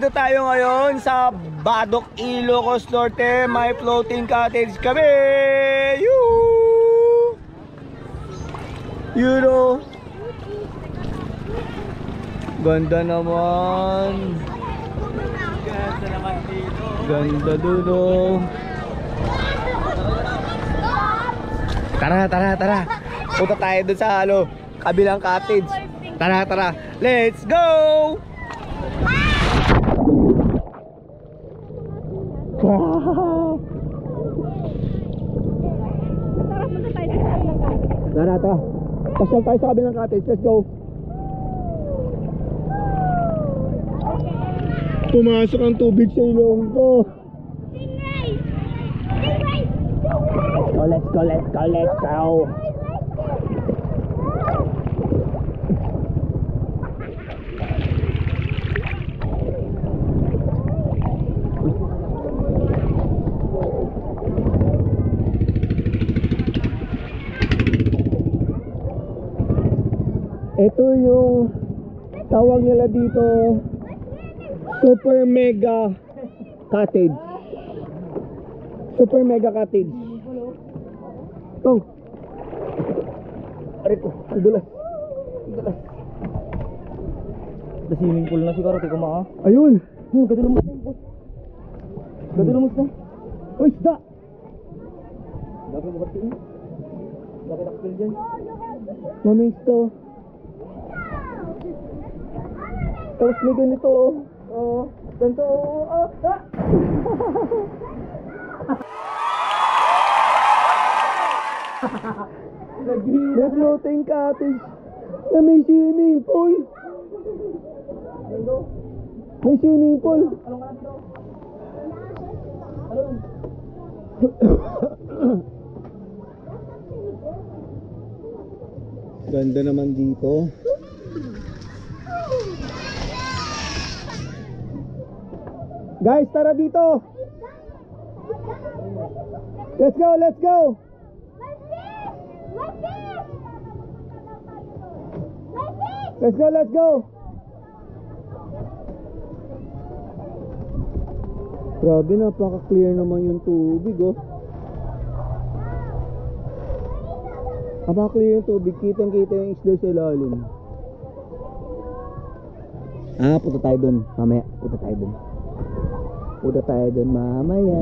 Nandito tayo ngayon sa Badok, Ilocos Norte. May floating cottage kami. Yoo! You know. Ganda naman. Ganda naman dito. Ganda dulo. Tara. Punta tayo dun sa kabilang cottage. Tara. Let's go! Tara. Pasyal tayo sa kabilang cottage. Let's go. Pumasok ang tubig sa ilong ko. Let's go. Ito yung tawag nila dito, Super Mega Cottage. Super Mega Cottage. Tong. Ariko, dulas. The swimming pool na siguro, tiko maa. Ayun. Gadulumos na. Uy, isda. Dapat bukati eh. Dapat akpil dyan. Mamay isda. Tapos may ganito ganito May floating cottage na may swimming pool. May swimming pool. Ganda naman dito. Guys, tara dito. Let's go. Let's go. Grabe, napaka-clear naman yung tubig, oh. Napaka-clear yung tubig, kitang-kita yung isla sa ilalim. Punta tayo dun. Mamaya, punta tayo dun mamaya.